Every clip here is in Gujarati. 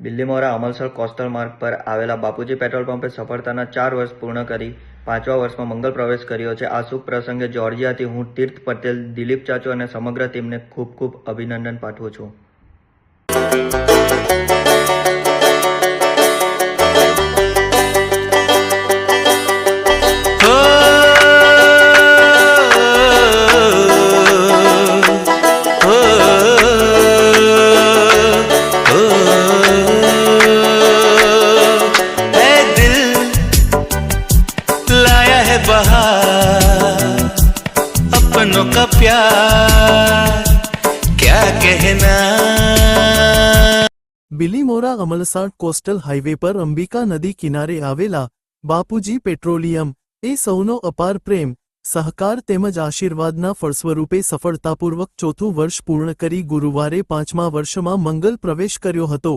બિલ્લીમોરા અમલસર કોસ્ટલ માર્ગ પર આવેલા બાપુજી પેટ્રોલ પંપે સફળતાના 4 વર્ષ પૂર્ણ કરી 5મા વર્ષમાં મંગલ પ્રવેશ કર્યો છે। આ શુભ પ્રસંગે જોર્જિયાથી હું તીર્થ પટેલ, દિલીપ ચાચુ અને સમગ્ર ટીમને ખૂબ ખૂબ અભિનંદન પાઠવું છું। अपनों का प्यार क्या कहना। બિલીમોરા અમલસાડ કોસ્ટલ હાઈવે પર અંબિકા નદી કિનારે આવેલા બાપુજી પેટ્રોલિયમ એ સૌનો અપાર પ્રેમ, સહકાર તેમજ આશીર્વાદના ફળસ્વરૂપે સફળતાપૂર્વક 4થું વર્ષ પૂર્ણ કરી ગુરુવારે 5મા વર્ષમાં મંગલ પ્રવેશ કર્યો હતો।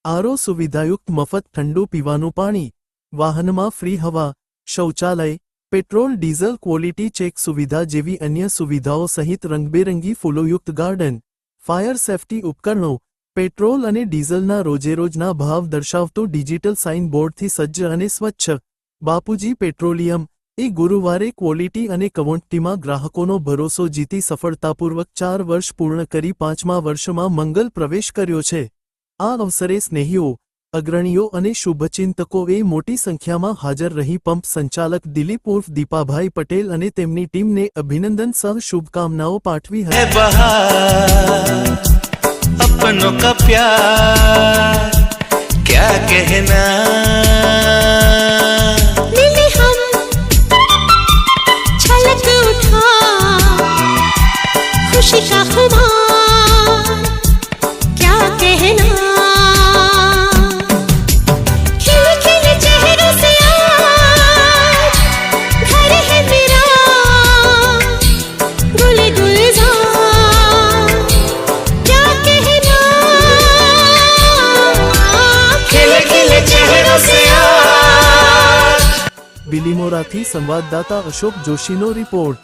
આરો સુવિધાયુક્ત મફત ઠંડુ પીવાનું પાણી, વાહનમાં ફ્રી હવા, શૌચાલય, પેટ્રોલ ડીઝલ ક્વોલિટી ચેક સુવિધા જેવી અન્ય સુવિધાઓ સહિત રંગબેરંગી ફૂલોયુક્ત ગાર્ડન, ફાયર સેફટી ઉપકરણો, પેટ્રોલ અને ડીઝલના રોજેરોજના ભાવ દર્શાવતો ડિજિટલ સાઇન બોર્ડથી સજ્જ અને સ્વચ્છ બાપુજી પેટ્રોલિયમ એ ગુરુવારે ક્વોલિટી અને ક્વોન્ટિટીમાં ગ્રાહકોનો ભરોસો જીતી સફળતાપૂર્વક 4 વર્ષ પૂર્ણ કરી 5મા વર્ષમાં મંગલ પ્રવેશ કર્યો છે। આ અવસરે સ્નેહીઓ, અગ્રણીઓ અને શુભચિંતકોએ મોટી સંખ્યામાં હાજર રહી પંપ સંચાલક દિલીપ ઉર્ફ દીપાભાઈ પટેલ અને તેમની ટીમને અભિનંદન સહ શુભકામનાઓ પાઠવી હતી। अपनों का प्यार क्या कहना। मिले हम छलक उठा खुशी का खुमार क्या कहना। खिले खिले चेहरों से आज घर है मेरा गुले गुलजार क्या कहना। खिले खिले चेहरों से आज। બિલીમોરાથી સંવાદદાતા અશોક જોશીનો રિપોર્ટ।